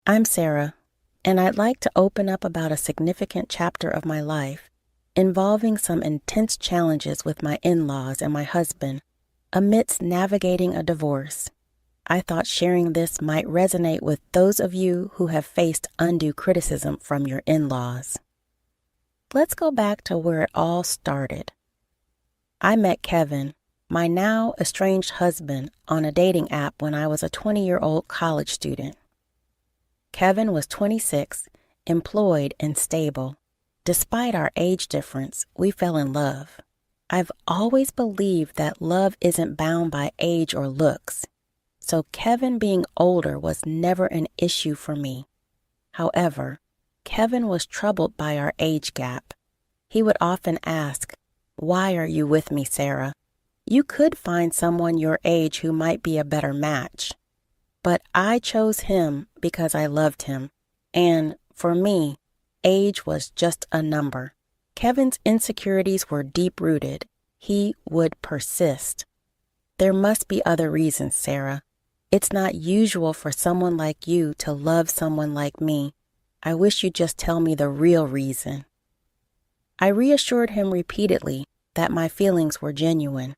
I'm Sarah, and I'd like to open up about a significant chapter of my life involving some intense challenges with my in-laws and my husband amidst navigating a divorce. I thought sharing this might resonate with those of you who have faced undue criticism from your in-laws. Let's go back to where it all started. I met Kevin, my now estranged husband, on a dating app when I was a 20-year-old college student. Kevin was 26, employed and stable. Despite our age difference, we fell in love. I've always believed that love isn't bound by age or looks, so Kevin being older was never an issue for me. However, Kevin was troubled by our age gap. He would often ask, "Why are you with me, Sarah? You could find someone your age who might be a better match." But I chose him because I loved him, and for me, age was just a number. Kevin's insecurities were deep-rooted. He would persist. There must be other reasons, Sarah. It's not usual for someone like you to love someone like me. I wish you'd just tell me the real reason. I reassured him repeatedly that my feelings were genuine.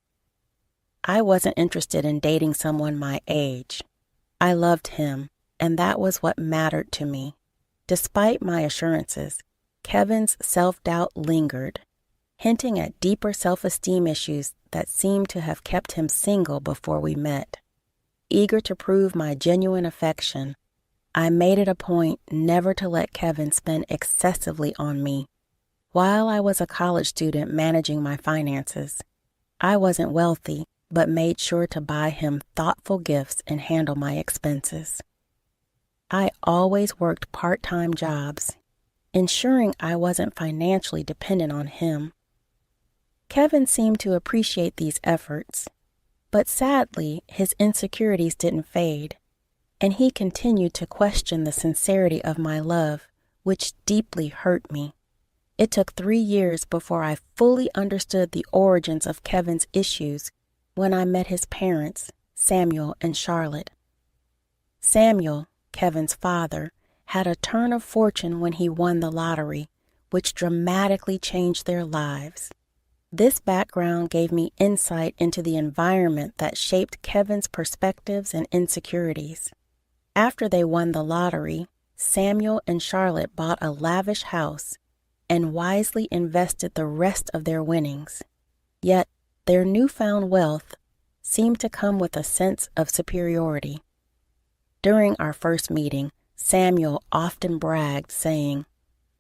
I wasn't interested in dating someone my age. I loved him, and that was what mattered to me. Despite my assurances, Kevin's self-doubt lingered, hinting at deeper self-esteem issues that seemed to have kept him single before we met. Eager to prove my genuine affection, I made it a point never to let Kevin spend excessively on me. While I was a college student managing my finances, I wasn't wealthy, but made sure to buy him thoughtful gifts and handle my expenses. I always worked part-time jobs, ensuring I wasn't financially dependent on him. Kevin seemed to appreciate these efforts, but sadly, his insecurities didn't fade, and he continued to question the sincerity of my love, which deeply hurt me. It took 3 years before I fully understood the origins of Kevin's issues when I met his parents, Samuel and Charlotte. Samuel, Kevin's father, had a turn of fortune when he won the lottery, which dramatically changed their lives. This background gave me insight into the environment that shaped Kevin's perspectives and insecurities. After they won the lottery, Samuel and Charlotte bought a lavish house and wisely invested the rest of their winnings. Yet, their newfound wealth seemed to come with a sense of superiority. During our first meeting, Samuel often bragged, saying,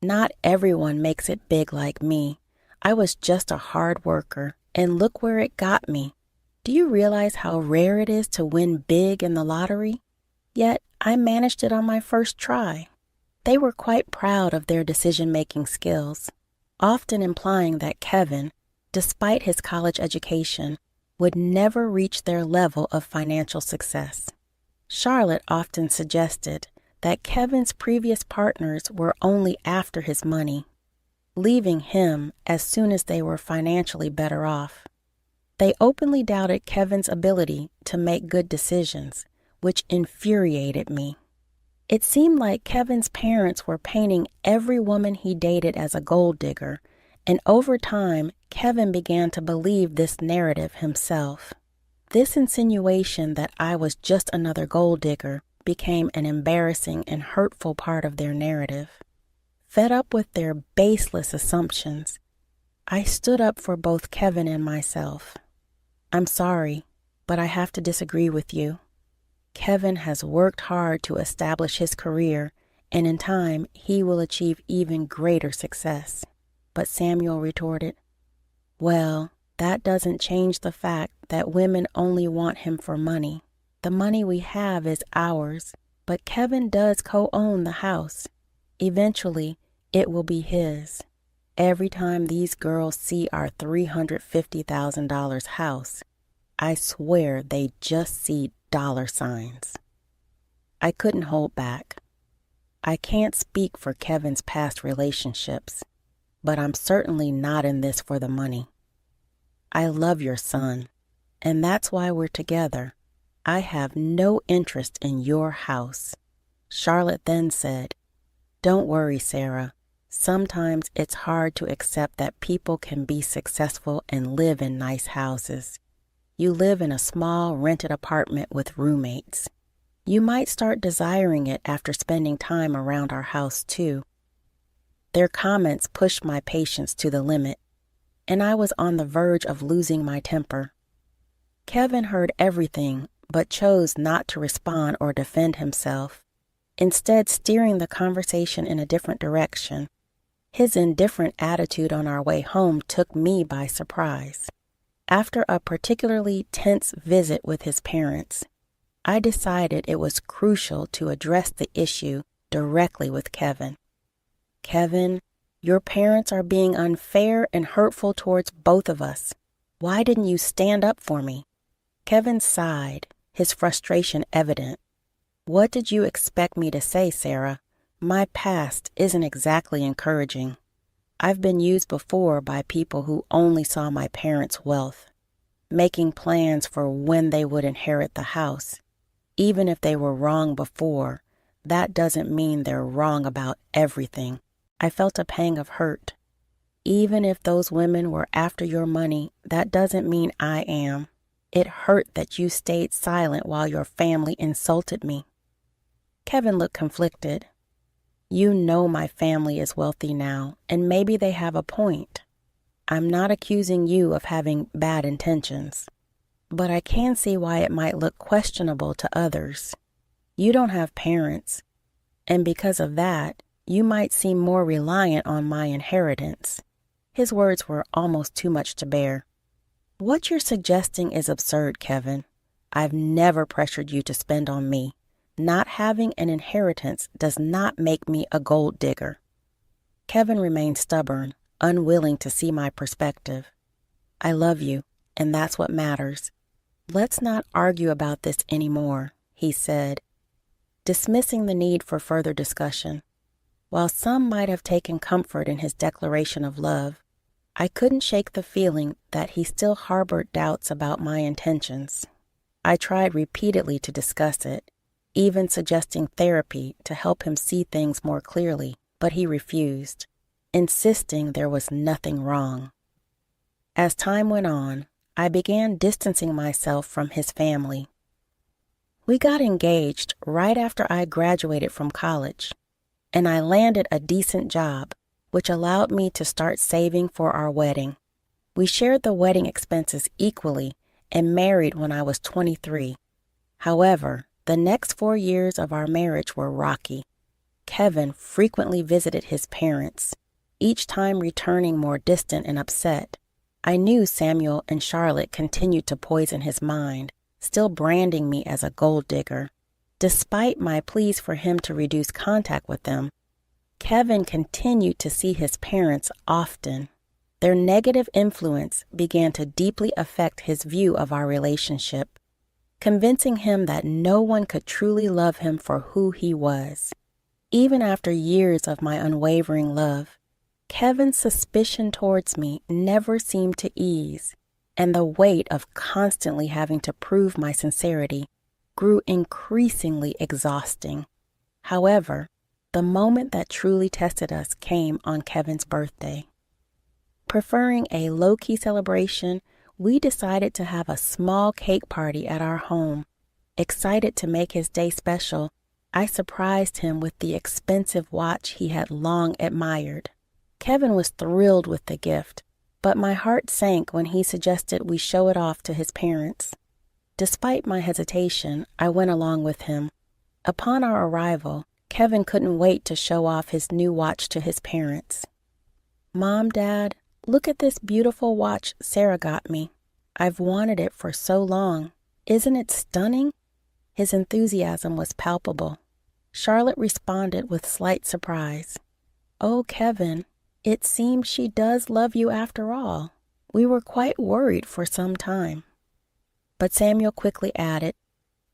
"Not everyone makes it big like me. I was just a hard worker, and look where it got me. Do you realize how rare it is to win big in the lottery? Yet I managed it on my first try." They were quite proud of their decision-making skills, often implying that Kevin, despite his college education, would never reach their level of financial success. Charlotte often suggested that Kevin's previous partners were only after his money, leaving him as soon as they were financially better off. They openly doubted Kevin's ability to make good decisions, which infuriated me. It seemed like Kevin's parents were painting every woman he dated as a gold digger, and over time, Kevin began to believe this narrative himself. This insinuation that I was just another gold digger became an embarrassing and hurtful part of their narrative. Fed up with their baseless assumptions, I stood up for both Kevin and myself. "I'm sorry, but I have to disagree with you. Kevin has worked hard to establish his career, and in time, he will achieve even greater success." But Samuel retorted, "Well, that doesn't change the fact that women only want him for money. The money we have is ours, but Kevin does co-own the house. Eventually, it will be his. Every time these girls see our $350,000 house, I swear they just see dollar signs." I couldn't hold back. I can't speak for Kevin's past relationships, but I'm certainly not in this for the money. I love your son, and that's why we're together. I have no interest in your house. Charlotte then said, "Don't worry, Sarah. Sometimes it's hard to accept that people can be successful and live in nice houses. You live in a small rented apartment with roommates. You might start desiring it after spending time around our house, too." Their comments pushed my patience to the limit, and I was on the verge of losing my temper. Kevin heard everything, but chose not to respond or defend himself, instead steering the conversation in a different direction. His indifferent attitude on our way home took me by surprise. After a particularly tense visit with his parents, I decided it was crucial to address the issue directly with Kevin. "Kevin, your parents are being unfair and hurtful towards both of us. Why didn't you stand up for me?" Kevin sighed, his frustration evident. "What did you expect me to say, Sarah? My past isn't exactly encouraging. I've been used before by people who only saw my parents' wealth, making plans for when they would inherit the house. Even if they were wrong before, that doesn't mean they're wrong about everything." I felt a pang of hurt. "Even if those women were after your money, that doesn't mean I am. It hurt that you stayed silent while your family insulted me." Kevin looked conflicted. "You know my family is wealthy now, and maybe they have a point. I'm not accusing you of having bad intentions, but I can see why it might look questionable to others. You don't have parents, and because of that, you might seem more reliant on my inheritance." His words were almost too much to bear. "What you're suggesting is absurd, Kevin. I've never pressured you to spend on me. Not having an inheritance does not make me a gold digger." Kevin remained stubborn, unwilling to see my perspective. "I love you, and that's what matters. Let's not argue about this anymore," he said, dismissing the need for further discussion. While some might have taken comfort in his declaration of love, I couldn't shake the feeling that he still harbored doubts about my intentions. I tried repeatedly to discuss it, even suggesting therapy to help him see things more clearly, but he refused, insisting there was nothing wrong. As time went on, I began distancing myself from his family. We got engaged right after I graduated from college, and I landed a decent job, which allowed me to start saving for our wedding. We shared the wedding expenses equally and married when I was 23. However, the next 4 years of our marriage were rocky. Kevin frequently visited his parents, each time returning more distant and upset. I knew Samuel and Charlotte continued to poison his mind, still branding me as a gold digger. Despite my pleas for him to reduce contact with them, Kevin continued to see his parents often. Their negative influence began to deeply affect his view of our relationship, convincing him that no one could truly love him for who he was. Even after years of my unwavering love, Kevin's suspicion towards me never seemed to ease, and the weight of constantly having to prove my sincerity grew increasingly exhausting. However, the moment that truly tested us came on Kevin's birthday. Preferring a low-key celebration, we decided to have a small cake party at our home. Excited to make his day special, I surprised him with the expensive watch he had long admired. Kevin was thrilled with the gift, but my heart sank when he suggested we show it off to his parents. Despite my hesitation, I went along with him. Upon our arrival, Kevin couldn't wait to show off his new watch to his parents. "Mom, Dad, look at this beautiful watch Sarah got me. I've wanted it for so long. Isn't it stunning?" His enthusiasm was palpable. Charlotte responded with slight surprise. "Oh, Kevin, it seems she does love you after all. We were quite worried for some time." But Samuel quickly added,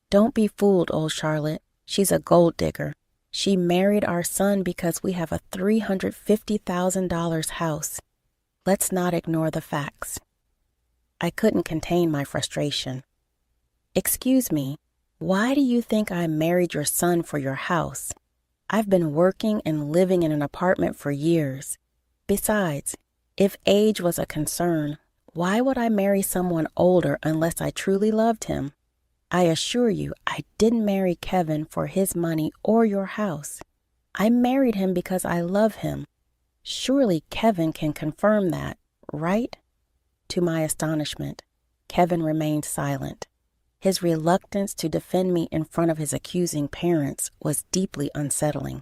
"Don't be fooled, old Charlotte. She's a gold digger. She married our son because we have a $350,000 house. Let's not ignore the facts." I couldn't contain my frustration. "Excuse me, Why do you think I married your son for your house? I've been working and living in an apartment for years. Besides, if age was a concern, why would I marry someone older unless I truly loved him? I assure you, I didn't marry Kevin for his money or your house. I married him because I love him. Surely Kevin can confirm that, right? To my astonishment, Kevin remained silent. His reluctance to defend me in front of his accusing parents was deeply unsettling.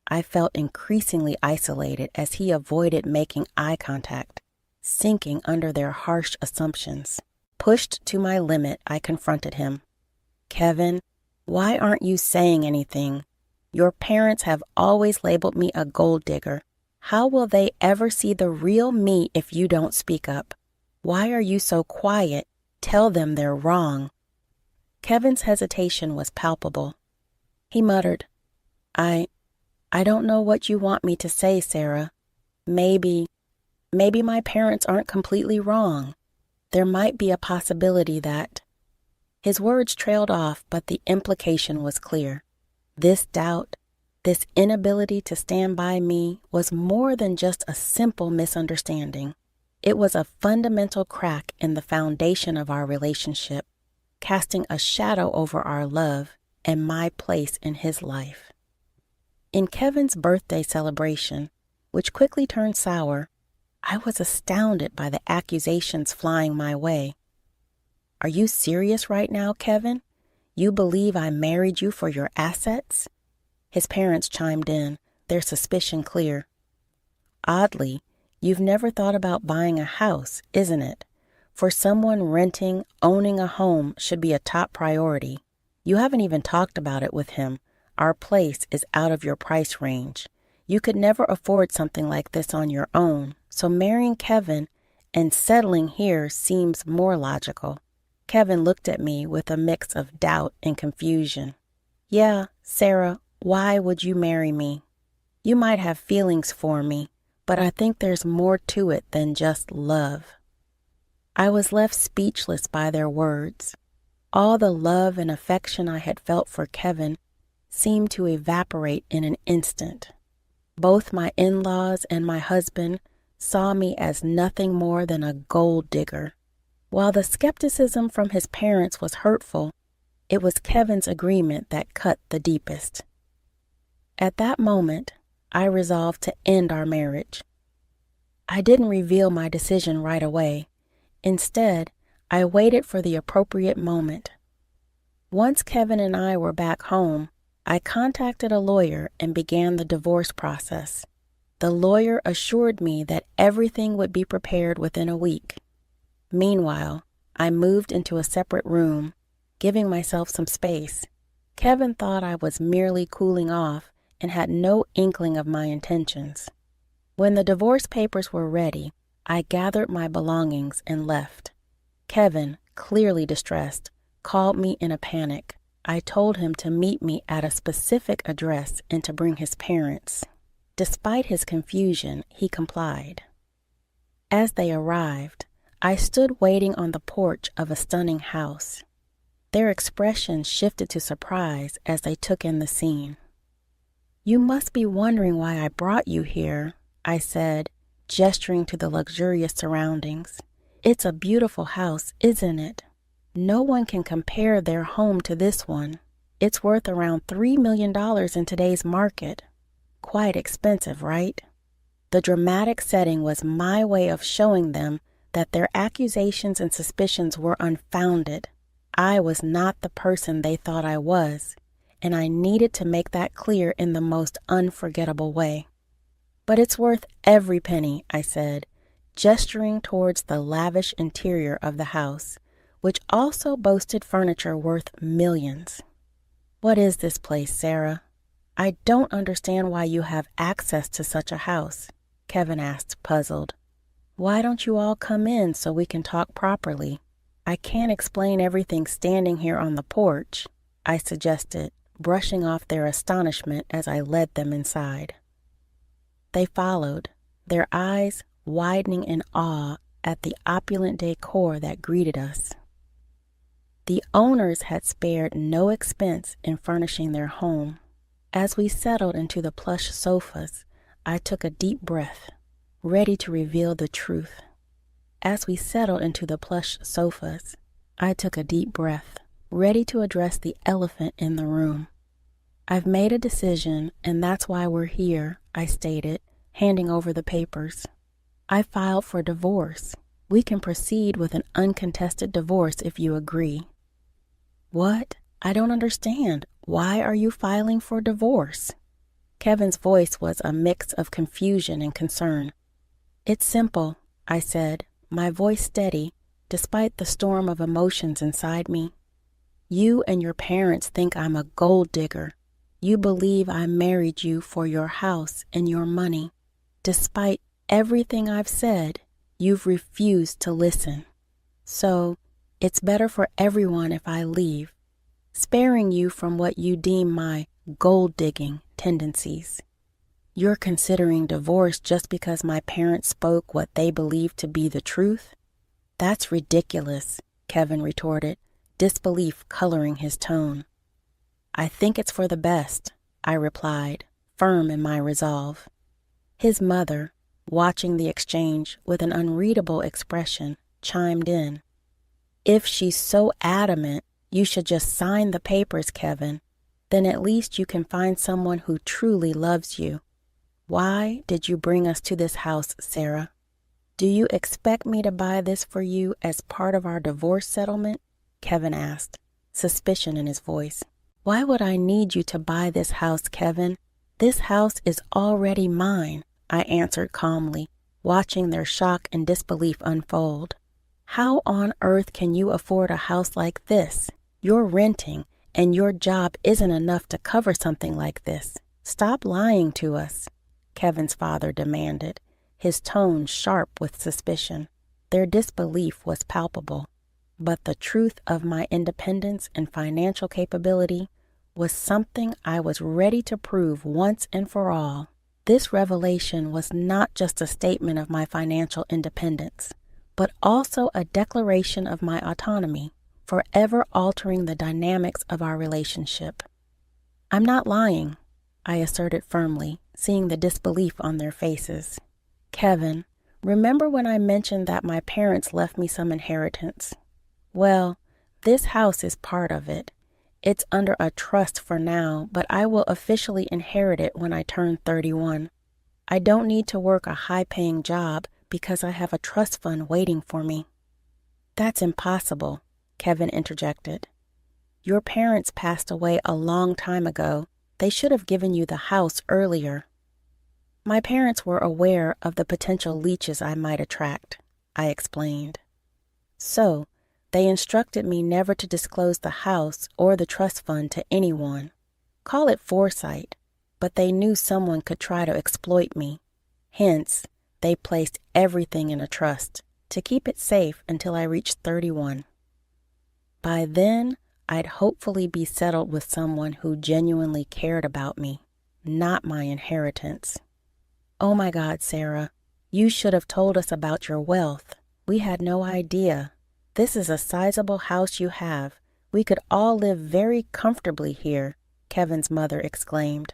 I felt increasingly isolated as he avoided making eye contact, sinking under their harsh assumptions. Pushed to my limit, I confronted him. Kevin, why aren't you saying anything? Your parents have always labeled me a gold digger. How will they ever see the real me if you don't speak up? Why are you so quiet? Tell them they're wrong. Kevin's hesitation was palpable. He muttered, I don't know what you want me to say, Sarah. Maybe my parents aren't completely wrong. There might be a possibility that... His words trailed off, but the implication was clear. This doubt, this inability to stand by me, was more than just a simple misunderstanding. It was a fundamental crack in the foundation of our relationship, casting a shadow over our love and my place in his life. In Kevin's birthday celebration, which quickly turned sour, I was astounded by the accusations flying my way. Are you serious right now, Kevin? You believe I married you for your assets? His parents chimed in, their suspicion clear. Oddly, you've never thought about buying a house, isn't it? For someone renting, owning a home should be a top priority. You haven't even talked about it with him. Our place is out of your price range. You could never afford something like this on your own, so marrying Kevin and settling here seems more logical. Kevin looked at me with a mix of doubt and confusion. Yeah, Sarah, why would you marry me? You might have feelings for me, but I think there's more to it than just love. I was left speechless by their words. All the love and affection I had felt for Kevin seemed to evaporate in an instant. Both my in-laws and my husband saw me as nothing more than a gold digger. While the skepticism from his parents was hurtful, it was Kevin's agreement that cut the deepest. At that moment, I resolved to end our marriage. I didn't reveal my decision right away. Instead, I waited for the appropriate moment. Once Kevin and I were back home, I contacted a lawyer and began the divorce process. The lawyer assured me that everything would be prepared within a week. Meanwhile, I moved into a separate room, giving myself some space. Kevin thought I was merely cooling off and had no inkling of my intentions. When the divorce papers were ready, I gathered my belongings and left. Kevin, clearly distressed, called me in a panic. I told him to meet me at a specific address and to bring his parents. Despite his confusion, he complied. As they arrived, I stood waiting on the porch of a stunning house. Their expressions shifted to surprise as they took in the scene. You must be wondering why I brought you here, I said, gesturing to the luxurious surroundings. It's a beautiful house, isn't it? No one can compare their home to this one. It's worth around $3 million in today's market. Quite expensive, right? The dramatic setting was my way of showing them that their accusations and suspicions were unfounded. I was not the person they thought I was, and I needed to make that clear in the most unforgettable way. But it's worth every penny, I said, gesturing towards the lavish interior of the house, which also boasted furniture worth millions. What is this place, Sarah? I don't understand why you have access to such a house, Kevin asked, puzzled. Why don't you all come in so we can talk properly? I can't explain everything standing here on the porch, I suggested, brushing off their astonishment as I led them inside. They followed, their eyes widening in awe at the opulent decor that greeted us. The owners had spared no expense in furnishing their home. As we settled into the plush sofas, I took a deep breath, ready to reveal the truth. As we settled into the plush sofas, I took a deep breath, ready to address the elephant in the room. I've made a decision, and that's why we're here, I stated, handing over the papers. I filed for divorce. We can proceed with an uncontested divorce if you agree. What? I don't understand. Why are you filing for divorce? Kevin's voice was a mix of confusion and concern. It's simple, I said, my voice steady, despite the storm of emotions inside me. You and your parents think I'm a gold digger. You believe I married you for your house and your money. Despite everything I've said, you've refused to listen. So, it's better for everyone if I leave, sparing you from what you deem my gold-digging tendencies. You're considering divorce just because my parents spoke what they believed to be the truth? That's ridiculous, Kevin retorted, disbelief coloring his tone. I think it's for the best, I replied, firm in my resolve. His mother, watching the exchange with an unreadable expression, chimed in. If she's so adamant, you should just sign the papers, Kevin. Then at least you can find someone who truly loves you. Why did you bring us to this house, Sarah? Do you expect me to buy this for you as part of our divorce settlement? Kevin asked, suspicion in his voice. Why would I need you to buy this house, Kevin? This house is already mine, I answered calmly, watching their shock and disbelief unfold. How on earth can you afford a house like this? You're renting, and your job isn't enough to cover something like this. Stop lying to us, Kevin's father demanded, his tone sharp with suspicion. Their disbelief was palpable, but the truth of my independence and financial capability was something I was ready to prove once and for all. This revelation was not just a statement of my financial independence, but also a declaration of my autonomy, forever altering the dynamics of our relationship. I'm not lying, I asserted firmly, seeing the disbelief on their faces. Kevin, remember when I mentioned that my parents left me some inheritance? Well, this house is part of it. It's under a trust for now, but I will officially inherit it when I turn 31. I don't need to work a high-paying job because I have a trust fund waiting for me. That's impossible, Kevin interjected. Your parents passed away a long time ago. They should have given you the house earlier. My parents were aware of the potential leeches I might attract, I explained. So, they instructed me never to disclose the house or the trust fund to anyone. Call it foresight, but they knew someone could try to exploit me. Hence, they placed everything in a trust to keep it safe until I reached 31. By then, I'd hopefully be settled with someone who genuinely cared about me, not my inheritance. Oh my God, Sarah, you should have told us about your wealth. We had no idea. This is a sizable house you have. We could all live very comfortably here, Kevin's mother exclaimed.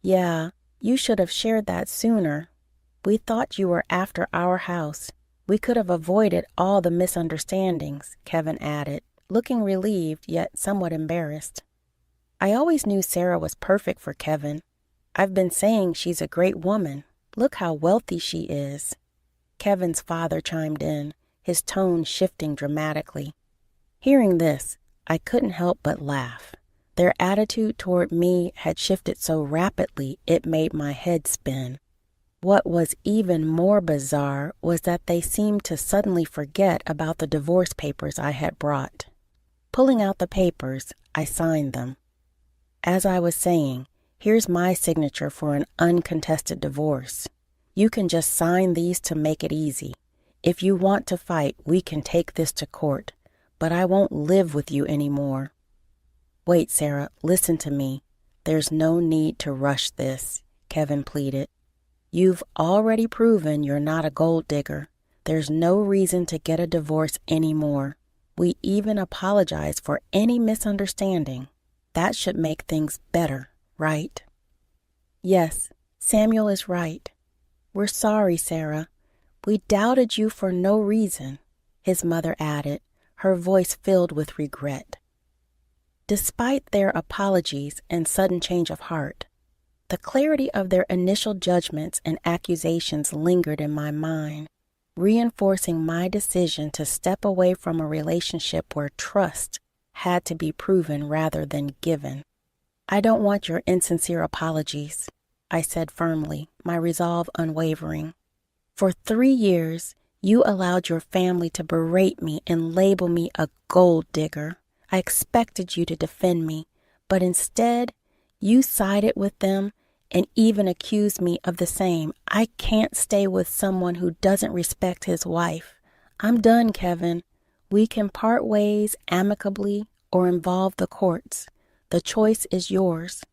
Yeah, you should have shared that sooner. We thought you were after our house. We could have avoided all the misunderstandings, Kevin added, looking relieved yet somewhat embarrassed. I always knew Sarah was perfect for Kevin. I've been saying she's a great woman. Look how wealthy she is. Kevin's father chimed in, his tone shifting dramatically. Hearing this, I couldn't help but laugh. Their attitude toward me had shifted so rapidly it made my head spin. What was even more bizarre was that they seemed to suddenly forget about the divorce papers I had brought. Pulling out the papers, I signed them. As I was saying, here's my signature for an uncontested divorce. You can just sign these to make it easy. If you want to fight, we can take this to court, but I won't live with you anymore. Wait, Sarah, listen to me. There's no need to rush this, Kevin pleaded. You've already proven you're not a gold digger. There's no reason to get a divorce anymore. We even apologize for any misunderstanding. That should make things better, right? Yes, Samuel is right. We're sorry, Sarah. We doubted you for no reason, his mother added, her voice filled with regret. Despite their apologies and sudden change of heart, the clarity of their initial judgments and accusations lingered in my mind, reinforcing my decision to step away from a relationship where trust had to be proven rather than given. I don't want your insincere apologies, I said firmly, my resolve unwavering. For 3 years, you allowed your family to berate me and label me a gold digger. I expected you to defend me, but instead, you sided with them and even accused me of the same. I can't stay with someone who doesn't respect his wife. I'm done, Kevin. We can part ways amicably or involve the courts. The choice is yours.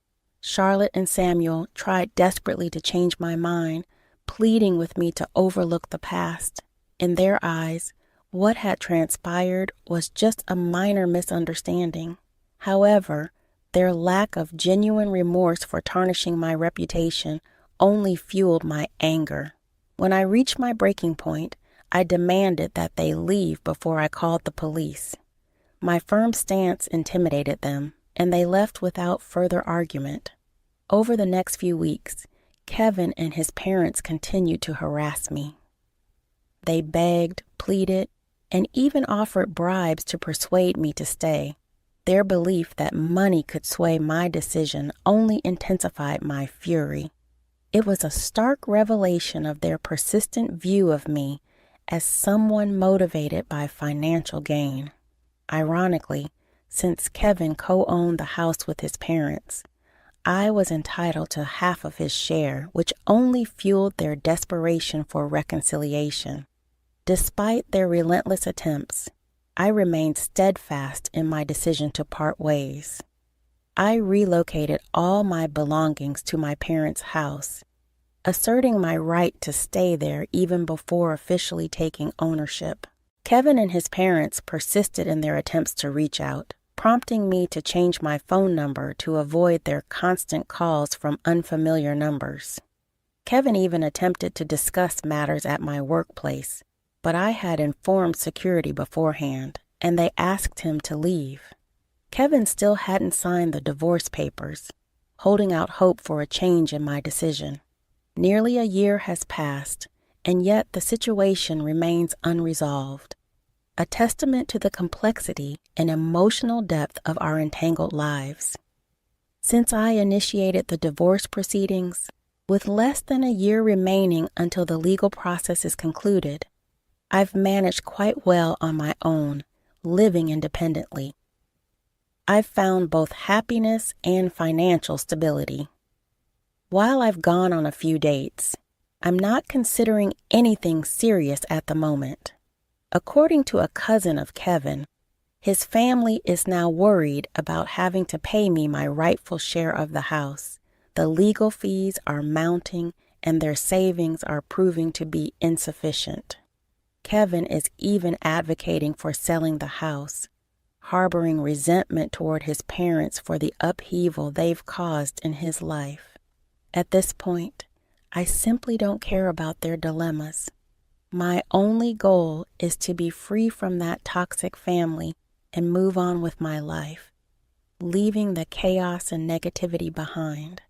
Charlotte and Samuel tried desperately to change my mind, pleading with me to overlook the past. In their eyes, what had transpired was just a minor misunderstanding. However, their lack of genuine remorse for tarnishing my reputation only fueled my anger. When I reached my breaking point, I demanded that they leave before I called the police. My firm stance intimidated them, and they left without further argument. Over the next few weeks, Kevin and his parents continued to harass me. They begged, pleaded, and even offered bribes to persuade me to stay. Their belief that money could sway my decision only intensified my fury. It was a stark revelation of their persistent view of me as someone motivated by financial gain. Ironically, since Kevin co-owned the house with his parents, I was entitled to half of his share, which only fueled their desperation for reconciliation. Despite their relentless attempts, I remained steadfast in my decision to part ways. I relocated all my belongings to my parents' house, asserting my right to stay there even before officially taking ownership. Kevin and his parents persisted in their attempts to reach out, prompting me to change my phone number to avoid their constant calls from unfamiliar numbers. Kevin even attempted to discuss matters at my workplace, but I had informed security beforehand, and they asked him to leave. Kevin still hadn't signed the divorce papers, holding out hope for a change in my decision. Nearly a year has passed, and yet the situation remains unresolved, a testament to the complexity and emotional depth of our entangled lives. Since I initiated the divorce proceedings, with less than a year remaining until the legal process is concluded, I've managed quite well on my own, living independently. I've found both happiness and financial stability. While I've gone on a few dates, I'm not considering anything serious at the moment. According to a cousin of Kevin, his family is now worried about having to pay me my rightful share of the house. The legal fees are mounting, and their savings are proving to be insufficient. Kevin is even advocating for selling the house, harboring resentment toward his parents for the upheaval they've caused in his life. At this point, I simply don't care about their dilemmas. My only goal is to be free from that toxic family and move on with my life, leaving the chaos and negativity behind.